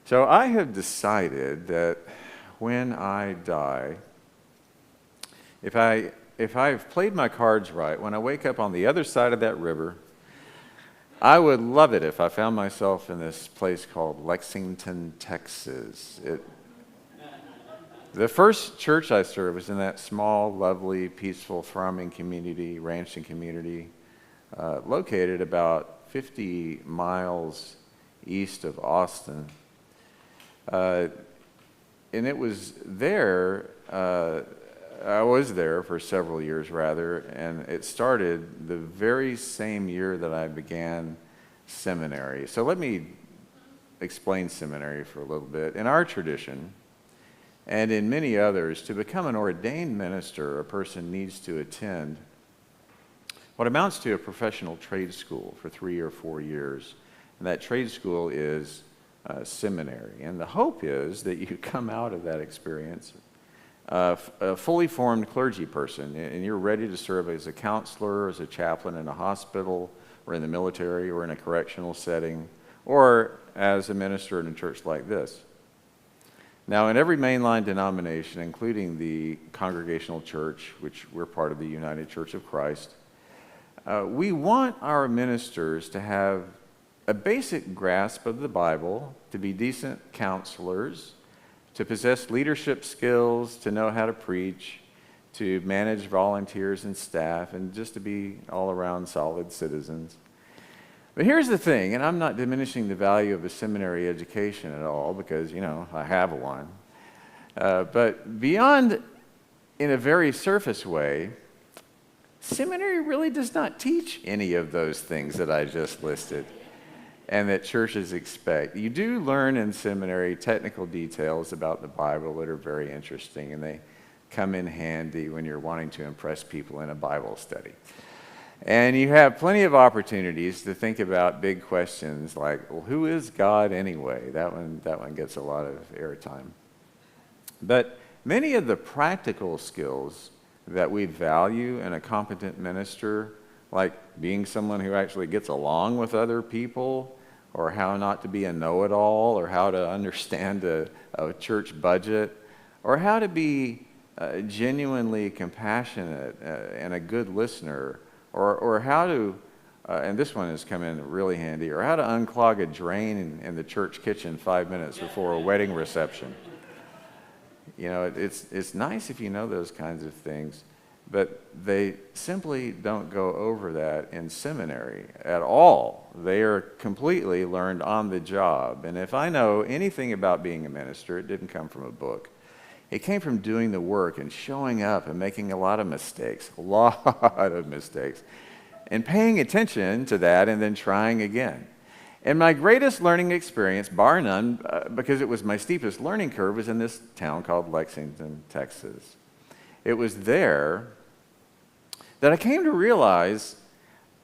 So I have decided that when I die, if I've played my cards right, when I wake up on the other side of that river, I would love it if I found myself in this place called Lexington, Texas. The first church I served was in that small, lovely, peaceful farming community, ranching community, located about 50 miles east of Austin. And it was there, I was there for several years rather, and it started the very same year that I began seminary. So let me explain seminary for a little bit. In our tradition, and in many others, to become an ordained minister, a person needs to attend what amounts to a professional trade school for 3 or 4 years. And that trade school is seminary. And the hope is that you come out of that experience a fully formed clergy person, and you're ready to serve as a counselor, as a chaplain in a hospital, or in the military, or in a correctional setting, or as a minister in a church like this. Now, in every mainline denomination, including the Congregational Church, which we're part of the United Church of Christ, we want our ministers to have a basic grasp of the Bible, to be decent counselors, to possess leadership skills, to know how to preach, to manage volunteers and staff, and just to be all-around solid citizens. But here's the thing, and I'm not diminishing the value of a seminary education at all, because, I have one. But beyond, in a very surface way, seminary really does not teach any of those things that I just listed and that churches expect. You do learn in seminary technical details about the Bible that are very interesting, and they come in handy when you're wanting to impress people in a Bible study. And you have plenty of opportunities to think about big questions like, well, who is God anyway? That one gets a lot of airtime. But many of the practical skills that we value in a competent minister, like being someone who actually gets along with other people, or how not to be a know-it-all, or how to understand a church budget, or how to be genuinely compassionate and a good listener, or how to, and this one has come in really handy, or how to unclog a drain in the church kitchen 5 minutes before a wedding reception. It's nice if you know those kinds of things, but they simply don't go over that in seminary at all. They are completely learned on the job. And if I know anything about being a minister, it didn't come from a book. It came from doing the work and showing up and making a lot of mistakes, and paying attention to that and then trying again. And my greatest learning experience, bar none, because it was my steepest learning curve, was in this town called Lexington, Texas. It was there that I came to realize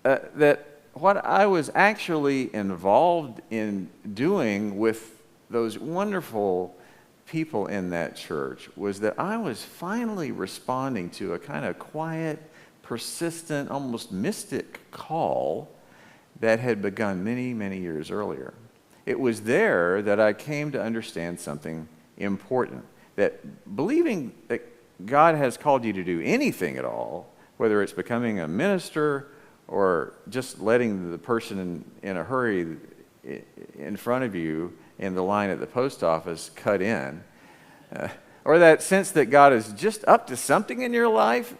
that what I was actually involved in doing with those wonderful people in that church was that I was finally responding to a kind of quiet, persistent, almost mystic call that had begun many, many years earlier. It was there that I came to understand something important, that believing that God has called you to do anything at all, whether it's becoming a minister or just letting the person in a hurry in front of you in the line at the post office cut in, or that sense that God is just up to something in your life,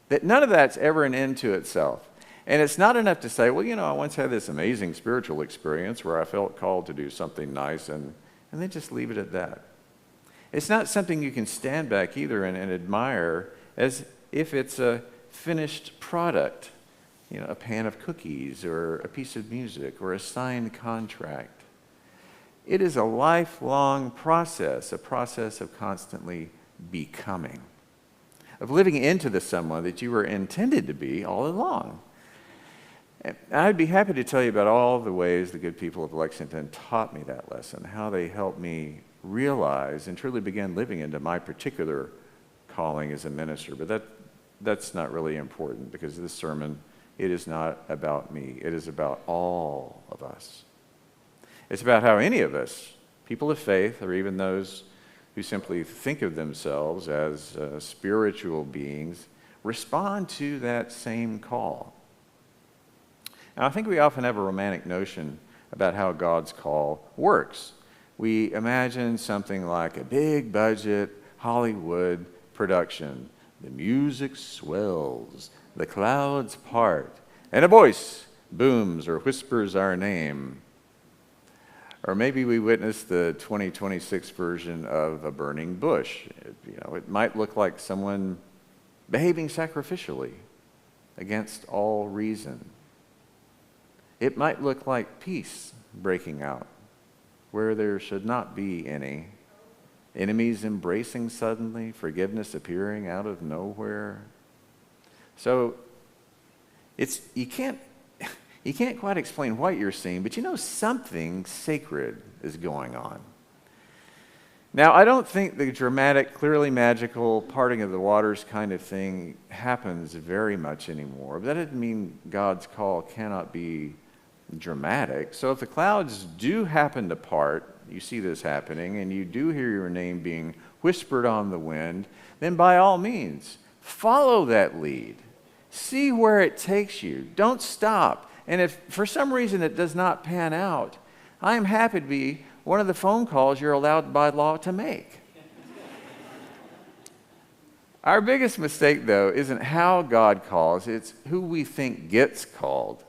that none of that's ever an end to itself. And it's not enough to say, well, I once had this amazing spiritual experience where I felt called to do something nice, and then just leave it at that. It's not something you can stand back either and admire as if it's a finished product, a pan of cookies or a piece of music or a signed contract. It is a lifelong process, a process of constantly becoming, of living into the someone that you were intended to be all along. And I'd be happy to tell you about all the ways the good people of Lexington taught me that lesson, how they helped me realize and truly begin living into my particular calling as a minister. But that's not really important, because this sermon, it is not about me. It is about all of us. It's about how any of us People of faith, or even those who simply think of themselves as spiritual beings, respond to that same call. Now, I think we often have a romantic notion about how God's call works. We imagine something like a big budget Hollywood production. The music swells, the clouds part, and a voice booms or whispers our name. Or maybe we witness the 2026 version of a burning bush. It might look like someone behaving sacrificially against all reason. It might look like peace breaking out where there should not be any. Enemies embracing suddenly, forgiveness appearing out of nowhere. So you can't quite explain what you're seeing, but something sacred is going on. Now, I don't think the dramatic, clearly magical parting of the waters kind of thing happens very much anymore. But that doesn't mean God's call cannot be dramatic. So if the clouds do happen to part, you see this happening, and you do hear your name being whispered on the wind, then by all means, follow that lead. See where it takes you. Don't stop. And if for some reason it does not pan out, I am happy to be one of the phone calls you're allowed by law to make. Our biggest mistake, though, isn't how God calls, it's who we think gets called.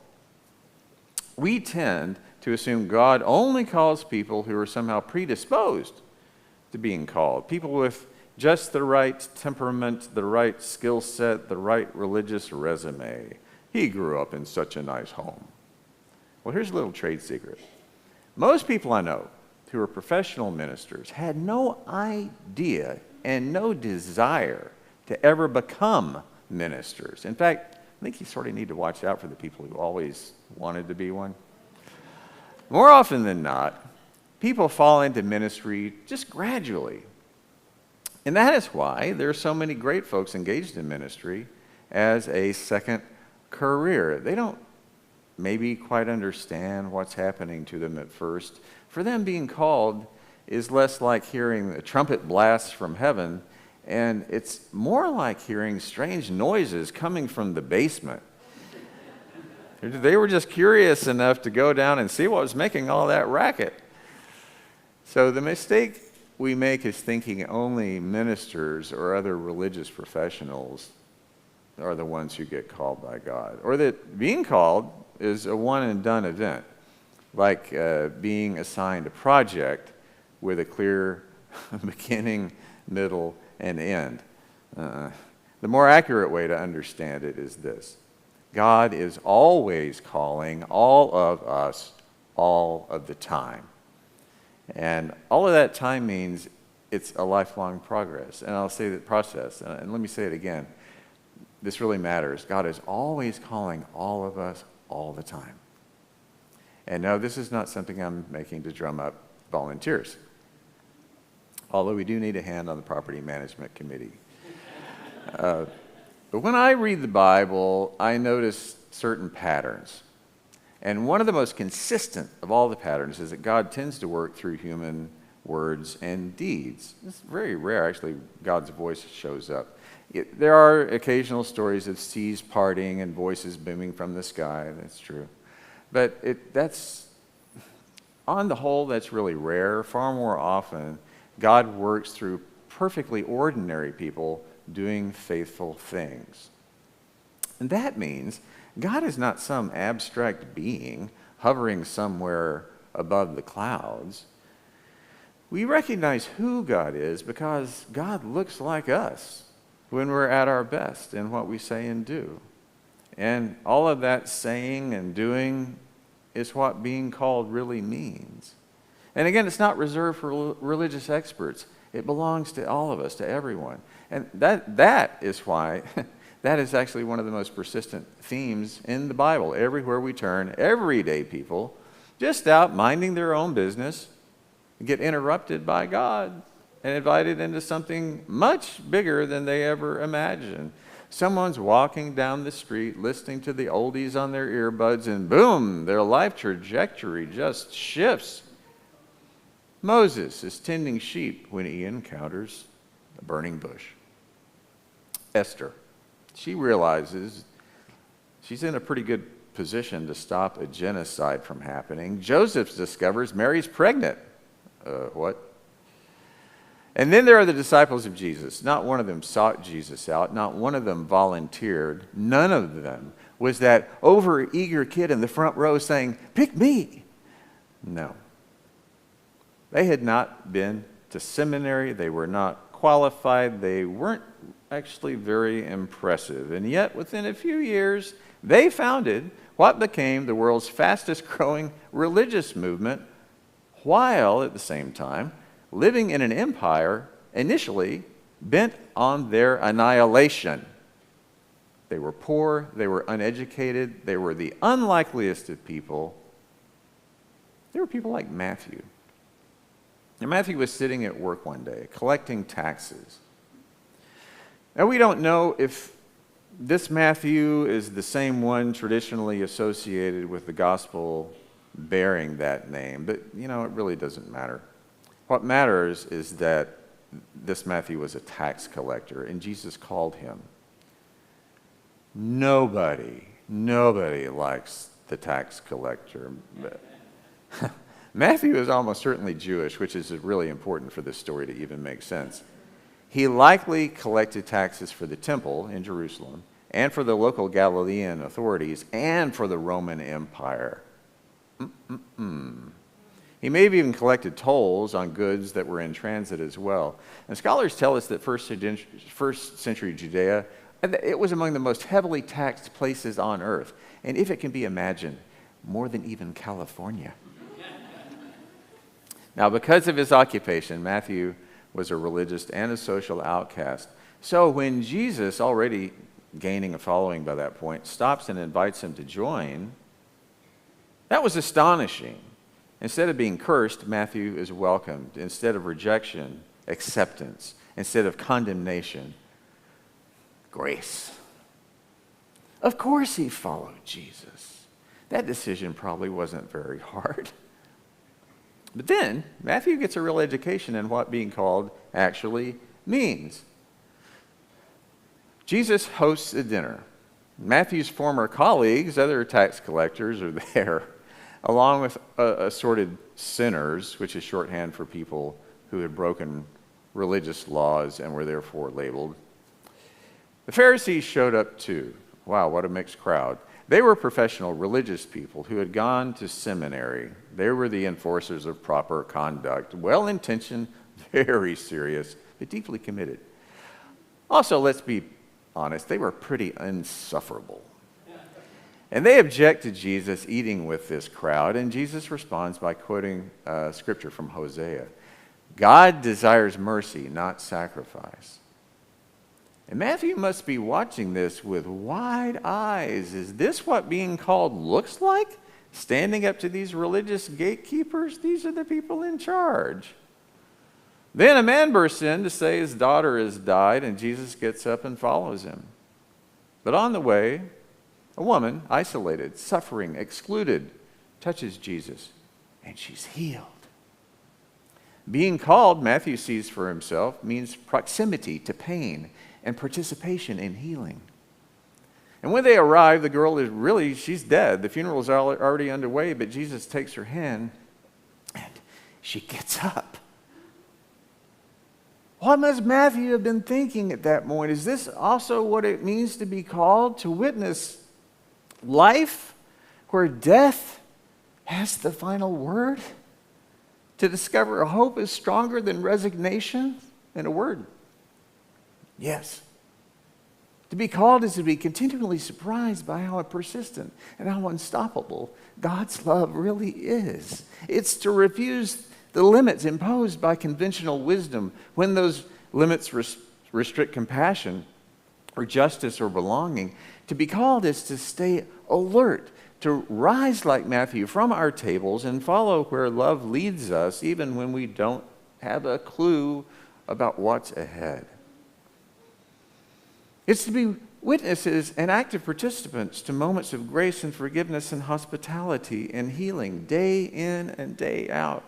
We tend to assume God only calls people who are somehow predisposed to being called, people with just the right temperament, the right skill set, the right religious resume. He grew up in such a nice home. Well, here's a little trade secret. Most people I know who are professional ministers had no idea and no desire to ever become ministers. In fact, I think you sort of need to watch out for the people who always wanted to be one. More often than not, people fall into ministry just gradually. And that is why there are so many great folks engaged in ministry as a second career. They don't maybe quite understand what's happening to them at first. For them, being called is less like hearing a trumpet blasts from heaven, and it's more like hearing strange noises coming from the basement. They were just curious enough to go down and see what was making all that racket. So the mistake we make is thinking only ministers or other religious professionals are the ones who get called by God, or that being called is a one-and-done event, like being assigned a project with a clear beginning, middle, and end. The more accurate way to understand it is this. God is always calling all of us all of the time. And all of that time means it's a lifelong progress. And I'll say that process, and let me say it again. This really matters. God is always calling all of us all the time. And no, this is not something I'm making to drum up volunteers. Although we do need a hand on the property management committee. But when I read the Bible, I notice certain patterns. And one of the most consistent of all the patterns is that God tends to work through human words and deeds. It's very rare, actually, God's voice shows up. There are occasional stories of seas parting and voices booming from the sky. That's true. But that's, on the whole, that's really rare. Far more often, God works through perfectly ordinary people doing faithful things. And that means God is not some abstract being hovering somewhere above the clouds. We recognize who God is because God looks like us when we're at our best in what we say and do. And all of that saying and doing is what being called really means. And again, it's not reserved for religious experts. It belongs to all of us, to everyone. And that is why that is actually one of the most persistent themes in the Bible. Everywhere we turn, everyday people, just out minding their own business, get interrupted by God and invited into something much bigger than they ever imagined. Someone's walking down the street, listening to the oldies on their earbuds, and boom, their life trajectory just shifts. Moses is tending sheep when he encounters a burning bush. Esther, she realizes she's in a pretty good position to stop a genocide from happening. Joseph discovers Mary's pregnant. What? And then there are the disciples of Jesus. Not one of them sought Jesus out. Not one of them volunteered. None of them was that over-eager kid in the front row saying, "Pick me." No. They had not been to seminary. They were not qualified. They weren't actually very impressive. And yet, within a few years, they founded what became the world's fastest-growing religious movement, while at the same time living in an empire initially bent on their annihilation. They were poor, they were uneducated, they were the unlikeliest of people. They were people like Matthew. And Matthew was sitting at work one day, collecting taxes. Now, we don't know if this Matthew is the same one traditionally associated with the gospel bearing that name, but, it really doesn't matter. What matters is that this Matthew was a tax collector, and Jesus called him. Nobody likes the tax collector. Matthew is almost certainly Jewish, which is really important for this story to even make sense. He likely collected taxes for the temple in Jerusalem, and for the local Galilean authorities, and for the Roman Empire. He may have even collected tolls on goods that were in transit as well. And scholars tell us that first century Judea, it was among the most heavily taxed places on earth. And if it can be imagined, more than even California. Now, because of his occupation, Matthew was a religious and a social outcast. So when Jesus, already gaining a following by that point, stops and invites him to join, that was astonishing. Instead of being cursed, Matthew is welcomed. Instead of rejection, acceptance. Instead of condemnation, grace. Of course he followed Jesus. That decision probably wasn't very hard. But then, Matthew gets a real education in what being called actually means. Jesus hosts a dinner. Matthew's former colleagues, other tax collectors, are there, along with assorted sinners, which is shorthand for people who had broken religious laws and were therefore labeled. The Pharisees showed up too. Wow, what a mixed crowd. They were professional religious people who had gone to seminary. They were the enforcers of proper conduct, well-intentioned, very serious, but deeply committed. Also, let's be honest, they were pretty insufferable. And they object to Jesus eating with this crowd, and Jesus responds by quoting scripture from Hosea. God desires mercy, not sacrifice. And Matthew must be watching this with wide eyes. Is this what being called looks like? Standing up to these religious gatekeepers? These are the people in charge. Then a man bursts in to say his daughter has died, and Jesus gets up and follows him. But on the way, a woman, isolated, suffering, excluded, touches Jesus, and she's healed. Being called, Matthew sees for himself, means proximity to pain and participation in healing. And when they arrive, the girl she's dead. The funeral is already underway, but Jesus takes her hand, and she gets up. What must Matthew have been thinking at that point? Is this also what it means to be called to witness life where death has the final word? To discover a hope is stronger than resignation? In a word, yes. To be called is to be continually surprised by how persistent and how unstoppable God's love really is. It's to refuse the limits imposed by conventional wisdom when those limits restrict compassion or justice or belonging. To be called is to stay alert, to rise like Matthew from our tables and follow where love leads us, even when we don't have a clue about what's ahead. It's to be witnesses and active participants to moments of grace and forgiveness and hospitality and healing day in and day out.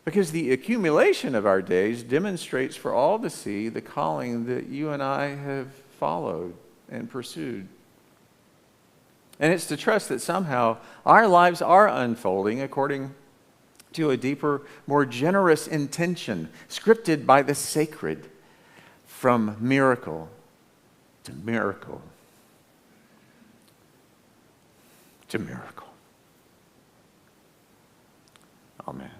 Because the accumulation of our days demonstrates for all to see the calling that you and I have followed and pursued. And it's to trust that somehow our lives are unfolding according to a deeper, more generous intention, scripted by the sacred, from miracle to miracle to miracle. Amen.